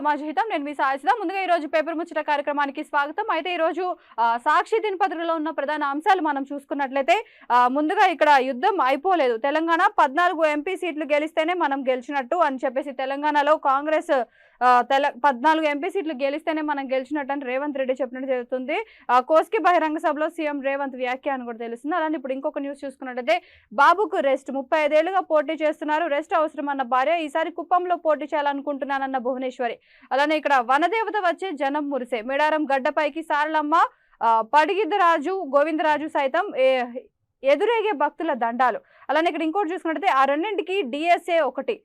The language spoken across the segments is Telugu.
సమాజహితం నేను మీ సాయిస్దా ముందుగా ఈ రోజు పేపర్ ముచ్చట కార్యక్రమానికి స్వాగతం. అయితే ఈ రోజు సాక్షి దినపత్రికలో ఉన్న ప్రధాన అంశాలు మనం చూసుకున్నట్లయితే ముందుగా ఇక్కడ యుద్ధం అయిపోలేదు. తెలంగాణ 14 ఎంపీ సీట్లు గెలిస్తేనే మనం గెలిచినట్టు అని చెప్పేసి తెలంగాణలో కాంగ్రెస్ 14 ఎంపీ సీట్లు గెలిస్తేనే మనం గెలిచినట్టు అని రేవంత్ రెడ్డి చెప్పినట్టు జరుగుతుంది. కోస్కి బహిరంగ సభలో సీఎం రేవంత్ వ్యాఖ్య అని కూడా తెలుస్తుంది. అలానే ఇప్పుడు ఇంకొక న్యూస్ చూసుకున్నట్లయితే బాబుకు రెస్ట్ 35 ఏళ్లుగా పోటీ చేస్తున్నారు, రెస్ట్ అవసరమన్న భార్య, ఈసారి కుప్పంలో పోటీ చేయాలనుకుంటున్నానన్న భువనేశ్వరి. అలానే ఇక్కడ వనదేవత వచ్చే జనం మురిసే, మేడారం గడ్డపైకి సారలమ్మ, పడిగిద్దరాజు గోవిందరాజు సైతం ఎదురేగే భక్తుల దండాలు. అలానే ఇక్కడ ఇంకోటి చూసుకున్నట్లయితే ఆ రెండింటికి డిఎస్ఏ ఒకటి,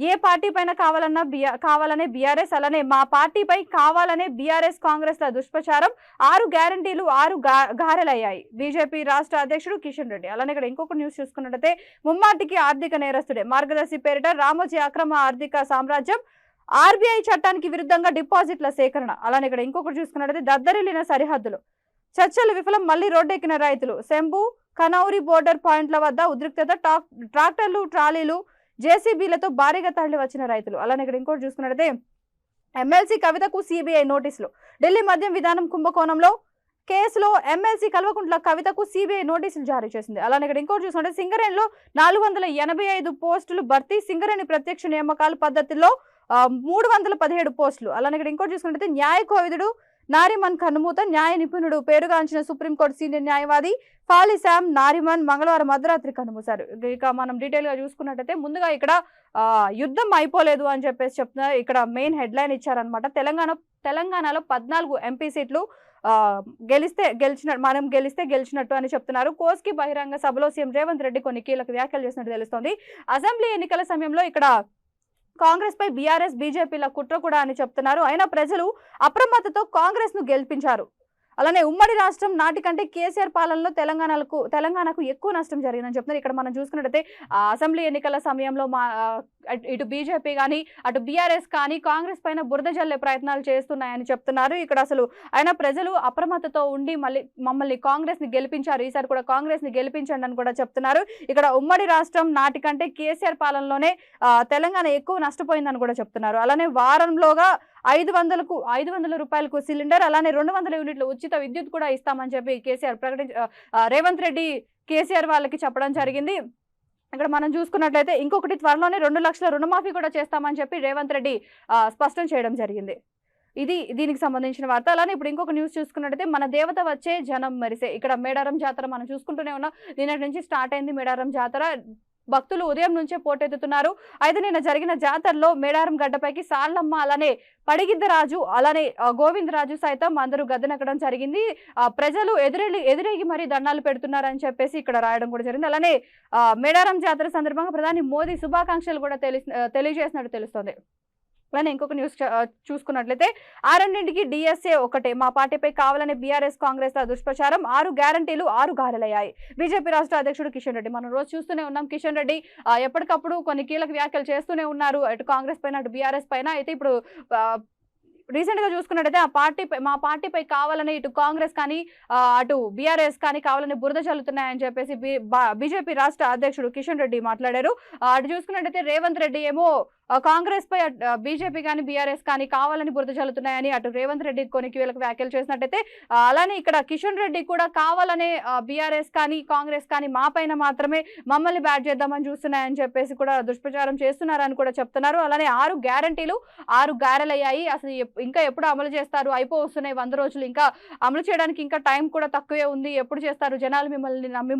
ఏ పార్టీ పైన కావాలనే బీఆర్ఎస్, అలానే మా పార్టీపై కావాలనే బీఆర్ఎస్ కాంగ్రెస్ ల దుష్ప్రచారం, 6 గ్యారంటీలు 6 గారెలయ్యాయి బీజేపీ రాష్ట్ర అధ్యక్షుడు కిషన్ రెడ్డి. అలానే ఇక్కడ ఇంకొక న్యూస్ చూసుకున్నట్లయితే ముమ్మాటికి ఆర్థిక నేరస్తుడే, మార్గదర్శి పేరిట రామోజీ అక్రమ ఆర్థిక సామ్రాజ్యం, ఆర్బీఐ చట్టానికి విరుద్ధంగా డిపాజిట్ల సేకరణ. అలానే ఇక్కడ ఇంకొకటి చూసుకున్నట్లయితే దద్దరిల్లిన సరిహద్దులు, చర్చలు విఫలం, మళ్లీ రోడ్డెక్కిన రైతులు, శంభు కనౌరి బోర్డర్ పాయింట్ల వద్ద ఉద్రిక్తత, ట్రాక్టర్లు ట్రాలీలు జేసీబీలతో భారీగా తరలి వచ్చిన రైతులు. అలానే ఇక్కడ ఇంకోటి చూసుకున్నట్లయితే ఎమ్మెల్సీ కవితకు సిబిఐ నోటీసులు, ఢిల్లీ మద్యం విధానం కుంభకోణంలో కేసులో ఎమ్మెల్సీ కల్వకుంట్ల కవితకు సిబిఐ నోటీసులు జారీ చేసింది. అలానే ఇక్కడ ఇంకోటి చూసుకుంటే సింగరేణిలో 485 పోస్టులు భర్తీ, సింగరేణి ప్రత్యక్ష నియామకాల పద్ధతిలో 317 పోస్టులు. అలానే ఇక్కడ ఇంకోటి చూసుకుంటే న్యాయ కోవిదుడు నారిమన్ కన్నుమూత, న్యాయ నిపుణుడు పేరుగాంచిన సుప్రీంకోర్టు సీనియర్ న్యాయవాది ఫాలి శామ్ నారిమన్ మంగళవారం అర్ధరాత్రి కన్నుమూశారు. ఇక మనం డీటెయిల్ గా చూసుకున్నట్టయితే ముందుగా ఇక్కడ యుద్ధం అయిపోలేదు అని చెప్పేసి చెప్తున్నారు. ఇక్కడ మెయిన్ హెడ్లైన్ ఇచ్చారనమాట. తెలంగాణలో 14 ఎంపీ సీట్లు మనం గెలిస్తే గెలిచినట్టు అని చెప్తున్నారు. కోస్కి బహిరంగ సభలో సీఎం రేవంత్ రెడ్డి కొన్ని కీలక వ్యాఖ్యలు చేసినట్టు తెలుస్తోంది. అసెంబ్లీ ఎన్నికల సమయంలో ఇక్కడ కాంగ్రెస్ పై బీఆర్ఎస్ బీజేపీల కుట్ర కూడా అని చెప్తున్నారు. అయినా ప్రజలు అప్రమత్తతో కాంగ్రెస్ ను గెలిపించారు. అలానే ఉమ్మడి రాష్ట్రం నాటికంటే కేసీఆర్ పాలనలో తెలంగాణకు ఎక్కువ నష్టం జరిగిందని చెప్తున్నారు. ఇక్కడ మనం చూసుకున్నట్టయితే అసెంబ్లీ ఎన్నికల సమయంలో ఇటు బీజేపీ కానీ అటు బీఆర్ఎస్ కానీ కాంగ్రెస్ పైన బురద జల్లే ప్రయత్నాలు చేస్తున్నాయని చెప్తున్నారు. ఇక్కడ అసలు అయినా ప్రజలు అప్రమత్తతో ఉండి మమ్మల్ని కాంగ్రెస్ ని గెలిపించారు, ఈసారి కూడా కాంగ్రెస్ ని గెలిపించండి అని కూడా చెప్తున్నారు. ఇక్కడ ఉమ్మడి రాష్ట్రం నాటికంటే కేసీఆర్ పాలనలోనే తెలంగాణ ఎక్కువ నష్టపోయిందని కూడా చెప్తున్నారు. అలానే వారంలోగా 500 రూపాయలకు సిలిండర్, అలానే 200 యూనిట్ల ఉచిత విద్యుత్ కూడా ఇస్తామని చెప్పి రేవంత్ రెడ్డి కేసీఆర్ వాళ్ళకి చెప్పడం జరిగింది. ఇక్కడ మనం చూసుకున్నట్లయితే ఇంకొకటి త్వరలోనే 2 లక్షల రుణమాఫీ కూడా చేస్తామని చెప్పి రేవంత్ రెడ్డి స్పష్టం చేయడం జరిగింది. ఇది దీనికి సంబంధించిన వార్త. అలానే ఇప్పుడు ఇంకొక న్యూస్ చూసుకున్నట్టయితే మన దేవత వచ్చే జనం మరిసే, ఇక్కడ మేడారం జాతర మనం చూసుకుంటూనే ఉన్నాం. నిన్నటి నుంచి స్టార్ట్ అయింది మేడారం జాతర. భక్తులు ఉదయం నుంచే పోటెత్తుతున్నారు. అయితే నిన్న జరిగిన జాతరలో మేడారం గడ్డపైకి సార్లమ్మ, అలానే పడిగిద్దరాజు, అలానే గోవిందరాజు సైతం అందరూ గద్దెనెక్కడం జరిగింది. ప్రజలు ఎదురేగి మరీ దండాలు పెడుతున్నారని చెప్పేసి ఇక్కడ రాయడం కూడా జరిగింది. అలానే మేడారం జాతర సందర్భంగా ప్రధాని మోదీ శుభాకాంక్షలు కూడా తెలియజేసినట్టు తెలుస్తోంది. అలానే ఇంకొక న్యూస్ చూసుకున్నట్లయితే ఆ రెండింటికి డిఎస్ఏ ఒకటే, మా పార్టీపై కావాలనే బీఆర్ఎస్ కాంగ్రెస్ ల దుష్ప్రచారం, 6 గ్యారంటీలు 6 గారెలయ్యాయి బీజేపీ రాష్ట్ర అధ్యక్షుడు కిషన్ రెడ్డి. మనం రోజు చూస్తూనే ఉన్నాం కిషన్ రెడ్డి ఎప్పటికప్పుడు కొన్ని కీలక వ్యాఖ్యలు చేస్తూనే ఉన్నారు, అటు కాంగ్రెస్ పైన అటు బీఆర్ఎస్ పైన. అయితే ఇప్పుడు రీసెంట్ గా చూసుకున్నట్టయితే మా పార్టీపై కావాలని ఇటు కాంగ్రెస్ కానీ అటు బీఆర్ఎస్ కానీ కావాలని బురద చల్లుతున్నాయని చెప్పేసి బీజేపీ రాష్ట్ర అధ్యక్షుడు కిషన్ రెడ్డి మాట్లాడారు. అటు చూసుకున్నట్టయితే రేవంత్ రెడ్డి ఏమో కాంగ్రెస్ పై బీజేపీ కానీ బీఆర్ఎస్ కానీ కావాలని బురద చల్లుతున్నాయని అటు రేవంత్ రెడ్డి కొన్ని కీలక వ్యాఖ్యలు చేసినట్టయితే, అలానే ఇక్కడ కిషన్ రెడ్డి కూడా కావాలనే బీఆర్ఎస్ కానీ కాంగ్రెస్ కానీ మా పైన మాత్రమే మమ్మల్ని బ్యాట్ చేద్దామని చూస్తున్నాయని చెప్పేసి కూడా దుష్ప్రచారం చేస్తున్నారని కూడా చెప్తున్నారు. అలానే 6 గ్యారంటీలు 6 గారెలయ్యాయి, అసలు ఇంకా ఎప్పుడు అమలు చేస్తారు, అయిపోతున్నాయి 100 రోజులు, ఇంకా అమలు చేయడానికి ఇంకా టైం కూడా తక్కువే ఉంది, ఎప్పుడు చేస్తారు, జనాలు మిమ్మల్ని నమ్మి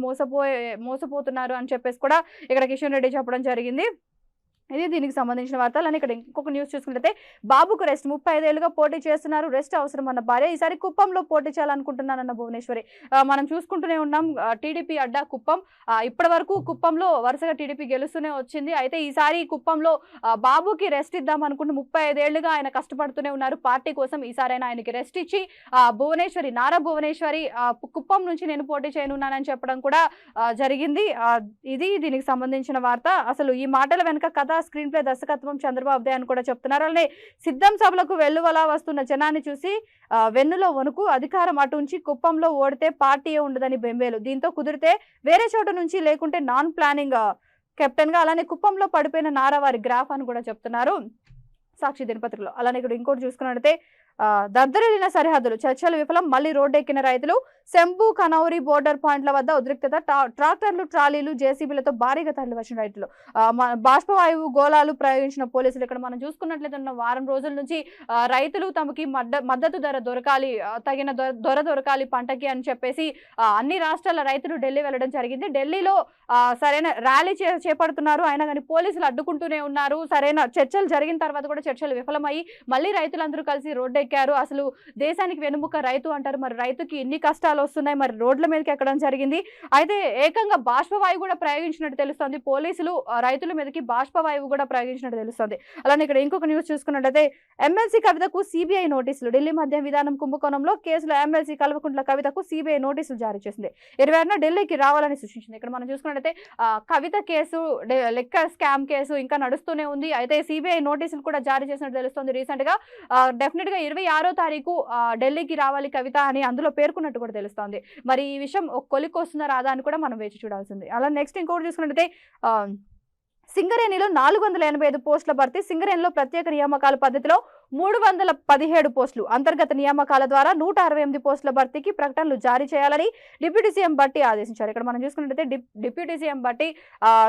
మోసపోతున్నారు అని చెప్పేసి కూడా ఇక్కడ కిషన్ రెడ్డి చెప్పడం జరిగింది. ఇది దీనికి సంబంధించిన వార్తలు. అని ఇక్కడ ఇంకొక న్యూస్ చూసుకుంటే బాబుకు రెస్ట్ 35 ఏళ్లుగా పోటీ చేస్తున్నారు, రెస్ట్ అవసరం అన్న భార్య, ఈసారి కుప్పంలో పోటీ చేయాలనుకుంటున్నానన్న భువనేశ్వరి. మనం చూసుకుంటూనే ఉన్నాం టీడీపీ అడ్డా కుప్పం. ఇప్పటి వరకు కుప్పంలో వరుసగా టీడీపీ గెలుస్తూనే వచ్చింది. అయితే ఈసారి కుప్పంలో బాబుకి రెస్ట్ ఇద్దాం అనుకుంటూ 35 ఏళ్లుగా ఆయన కష్టపడుతూనే ఉన్నారు పార్టీ కోసం. ఈసారి ఆయనకి రెస్ట్ ఇచ్చి నారా భువనేశ్వరి కుప్పం నుంచి నేను పోటీ చేయనున్నానని చెప్పడం కూడా జరిగింది. ఇది దీనికి సంబంధించిన వార్త. అసలు ఈ మాటల వెనుక కథ, స్క్రీన్ ప్లే దర్శకత్వం చంద్రబాబుదే అని కూడా చెప్తున్నారు. అలానే సిద్ధం సభలకు వెల్లువలా వస్తున్న జనాన్ని చూసి వెన్నులో వణుకు, అధికారం అటుంచి కుప్పంలో ఓడితే పార్టీయే ఉండదని బెంబేలు, దీంతో కుదిరితే వేరే చోట నుంచి, లేకుంటే నాన్ ప్లానింగ్ కెప్టెన్ గా. అలానే కుప్పంలో పడిపోయిన నారా వారి గ్రాఫ్ అని కూడా చెప్తున్నారు. సాక్షి దినపత్రికలో. అలానే ఇక్కడ ఇంకోటి చూసుకున్నట్లయితే దద్దరిల్లిన సరిహద్దులు, చర్చలు విఫలం, మళ్లీ రోడ్డెక్కిన రైతులు, శంభు కనౌరి బోర్డర్ పాయింట్ల వద్ద ఉద్రిక్తత, ట్రాక్టర్లు ట్రాలీలు జేసీబీలతో భారీగా తరలి వచ్చిన రైతులు, బాష్పవాయువు గోళాలు ప్రయోగించిన పోలీసులు. ఇక్కడ మనం చూసుకున్నట్లయితే ఉన్న వారం రోజుల నుంచి రైతులు తమకి మద్దతు ధర దొరకాలి, తగిన ధర దొరకాలి పంటకి అని చెప్పేసి అన్ని రాష్ట్రాల రైతులు ఢిల్లీ వెళ్ళడం జరిగింది. ఢిల్లీలో సరైన ర్యాలీ చేపడుతున్నారు, అయినా కానీ పోలీసులు అడ్డుకుంటూనే ఉన్నారు. సరైన చర్చలు జరిగిన తర్వాత కూడా చర్చలు విఫలమయ్యి మళ్ళీ రైతులందరూ కలిసి రోడ్డెక్కారు. అసలు దేశానికి వెనుముక రైతు అంటారు, మరి రైతుకి ఇన్ని కష్టాలు వస్తున్నాయి, మరి రోడ్ల మీదకి ఎక్కడం జరిగింది. అయితే ఏకంగా బాష్పవాయువు కూడా ప్రయోగించినట్టు తెలుస్తోంది. పోలీసులు రైతుల మీదకి బాష్పవాయువు కూడా ప్రయోగించినట్టు తెలుస్తోంది. అలానే ఇక్కడ ఇంకొక న్యూస్ చూసుకున్నట్లయితే ఎమ్మెల్సీ కవితకు సిబిఐ నోటీసులు. ఢిల్లీ మద్య విధానం కుంభకోణంలో కేసులో ఎమ్మెల్సీ కల్వకుంట్ల కవితకు సిబిఐ నోటీసులు జారీ చేసింది. 26న ఢిల్లీకి రావాలని సూచించింది. ఇక్కడ మనం చూసుకున్నట్లయితే కవిత కేసు, లెక్క స్కామ్ కేసు ఇంకా నడుస్తూనే ఉంది. అయితే సిబిఐ నోటీసులు కూడా జారీ చేసినట్టు తెలుస్తోంది. రీసెంట్ గా డెఫినెట్ గా 26వ తారీఖు ఢిల్లీకి రావాలి కవిత అని అందులో పేర్కొన్నట్టు కూడా తెలుస్తోంది. మరి ఈ విషయం కొలికి వస్తుందా రాదా అని కూడా మనం వేచి చూడాల్సింది. అలా నెక్స్ట్ ఇంకోటి చూసుకున్నట్లయితే సింగరేణిలో 485 పోస్టుల భర్తీ. సింగరేణిలో ప్రత్యేక నియామకాల పద్ధతిలో 317 పోస్టులు, అంతర్గత నియామకాల ద్వారా 168 పోస్టుల భర్తీకి ప్రకటనలు జారీ చేయాలని డిప్యూటీ సీఎం భట్టి ఆదేశించారు. ఇక్కడ మనం చూసుకున్నట్లయితే డిప్యూటీ సీఎం భట్టి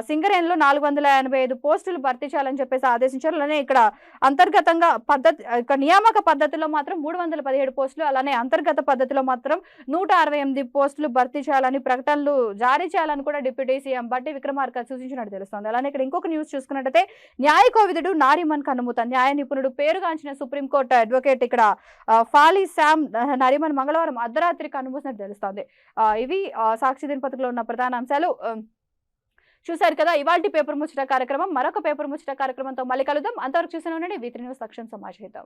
సింగరేణిలో 485 పోస్టులు భర్తీ చేయాలని చెప్పేసి ఆదేశించారు. అలానే ఇక్కడ అంతర్గతంగా నియామక పద్ధతిలో మాత్రం 317 పోస్టులు, అలానే అంతర్గత పద్ధతిలో మాత్రం 168 పోస్టులు భర్తీ చేయాలని ప్రకటనలు జారీ చేయాలని కూడా డిప్యూటీ సీఎం భట్టి విక్రమార్క సూచించినట్టు తెలుస్తోంది. అలానే ఇక్కడ ఇంకొక న్యూస్ చూసుకున్నట్లయితే న్యాయ కోవిదుడు నారిమన్ కన్నుమూత. న్యాయ నిపుణుడు, పేరుగాంచిన సుప్రీంకోర్టు అడ్వకేట్ ఇక్కడ ఫాలీ శామ్ నరిమన్ మంగళవారం అర్ధరాత్రి కన్నుమూసినట్టు తెలుస్తోంది. ఇవి సాక్షి దినపత్రికలో ఉన్న ప్రధాన అంశాలు. చూశారు కదా ఇవాల్టి పేపర్ ముచ్చట కార్యక్రమం. మరొక పేపర్ ముచ్చట కార్యక్రమంతో మళ్ళీ కలుద్దాం. అంతవరకు చూసిన ఉండండి V3 న్యూస్. లక్ష్యం సమాజహితం.